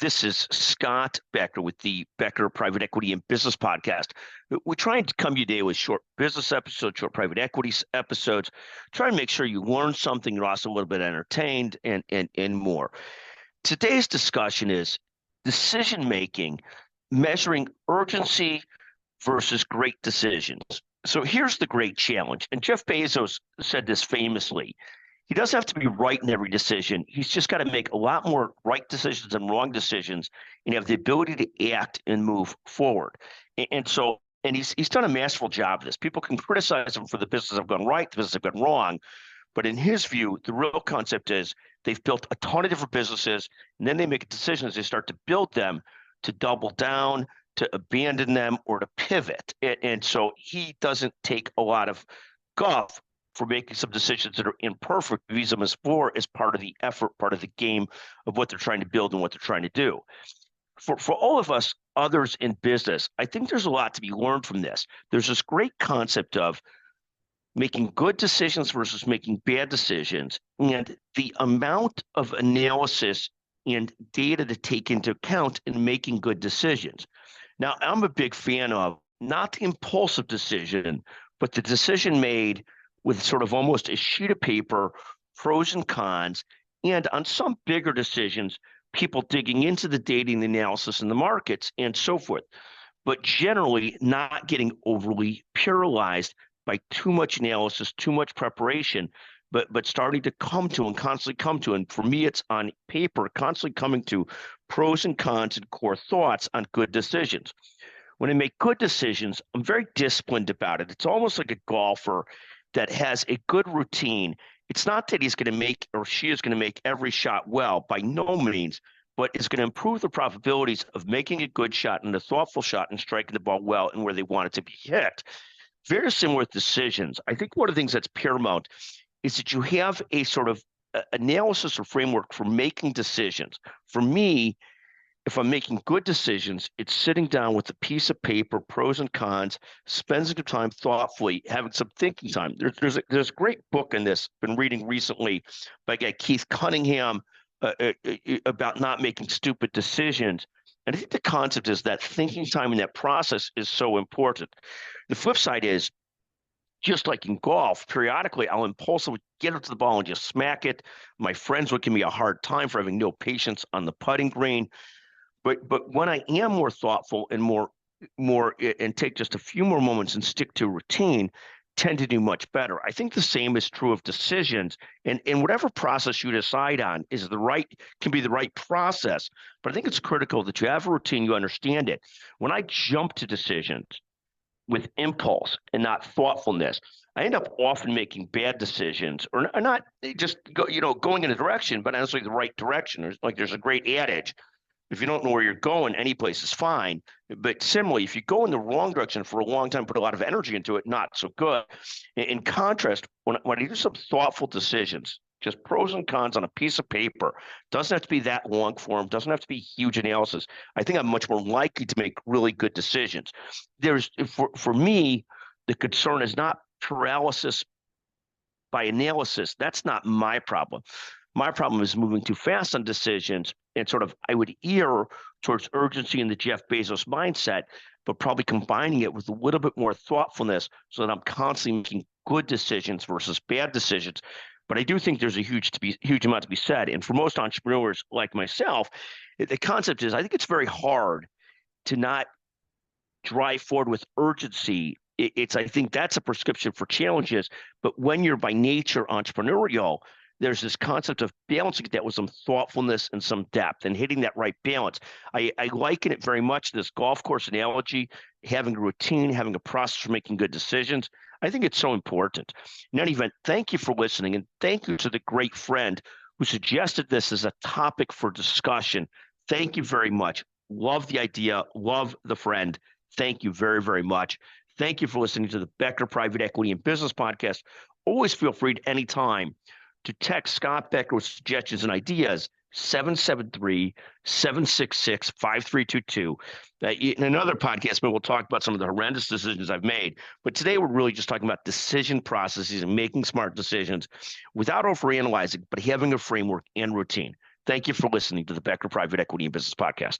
This is Scott Becker with the Becker Private Equity and Business Podcast. We're trying to come to you today with short business episodes, short private equity episodes, try and make sure you learn something, you're also a little bit entertained and more. Today's discussion is decision-making, measuring urgency versus great decisions. So here's the great challenge. And Jeff Bezos said this famously. He doesn't have to be right in every decision. He's just got to make a lot more right decisions than wrong decisions and have the ability to act and move forward. And he's done a masterful job of this. People can criticize him for the business have gone right, the business have gone wrong. But in his view, the real concept is they've built a ton of different businesses, and then they make a decision as they start to build them to double down, to abandon them, or to pivot. And so he doesn't take a lot of guff for making some decisions that are imperfect. He views them as part of the effort, part of the game of what they're trying to build and what they're trying to do. For all of us others in business, I think there's a lot to be learned from this. There's this great concept of making good decisions versus making bad decisions, and the amount of analysis and data to take into account in making good decisions. Now, I'm a big fan of not the impulsive decision, but the decision made with sort of almost a sheet of paper, pros and cons, and on some bigger decisions, people digging into the data and the analysis in the markets and so forth, but generally not getting overly paralyzed by too much analysis, too much preparation, but starting to come to and constantly come to, and for me, it's on paper, constantly coming to pros and cons and core thoughts on good decisions. When I make good decisions, I'm very disciplined about it. It's almost like a golfer that has a good routine. It's not that he's going to make or she is going to make every shot well, by no means, but is going to improve the probabilities of making a good shot and a thoughtful shot and striking the ball well and where they want it to be hit. Very similar with decisions. I think one of the things that's paramount is that you have a sort of analysis or framework for making decisions. For me, if I'm making good decisions, it's sitting down with a piece of paper, pros and cons, spending some time thoughtfully, having some thinking time. There's a great book in this, been reading recently by a guy, Keith Cunningham, about not making stupid decisions. And I think the concept is that thinking time in that process is so important. The flip side is, just like in golf, periodically I'll impulsively get up to the ball and just smack it. My friends would give me a hard time for having no patience on the putting green. But when I am more thoughtful and more and take just a few more moments and stick to routine, tend to do much better. I think the same is true of decisions, and whatever process you decide on can be the right process. But I think it's critical that you have a routine, you understand it. When I jump to decisions with impulse and not thoughtfulness, I end up often making bad decisions, or not just going in a direction, but honestly the right direction. There's a great adage: if you don't know where you're going, any place is fine. But similarly, if you go in the wrong direction for a long time, put a lot of energy into it, not so good. In contrast, when I do some thoughtful decisions, just pros and cons on a piece of paper, doesn't have to be that long form, doesn't have to be huge analysis, I think I'm much more likely to make really good decisions. For me, the concern is not paralysis by analysis. That's not my problem. My problem is moving too fast on decisions, and I would err towards urgency in the Jeff Bezos mindset, but probably combining it with a little bit more thoughtfulness so that I'm constantly making good decisions versus bad decisions. But I do think there's a huge amount to be said. And for most entrepreneurs like myself, the concept is I think it's very hard to not drive forward with urgency. I think that's a prescription for challenges. But when you're by nature entrepreneurial, there's this concept of balancing that with some thoughtfulness and some depth and hitting that right balance. I liken it very much to this golf course analogy, having a routine, having a process for making good decisions. I think it's so important. In any event, thank you for listening, and thank you to the great friend who suggested this as a topic for discussion. Thank you very much. Love the idea. Love the friend. Thank you very, very much. Thank you for listening to the Becker Private Equity and Business Podcast. Always feel free at any time to text Scott Becker with suggestions and ideas, 773-766-5322. In another podcast, we'll talk about some of the horrendous decisions I've made. But today we're really just talking about decision processes and making smart decisions without overanalyzing, but having a framework and routine. Thank you for listening to the Becker Private Equity and Business Podcast.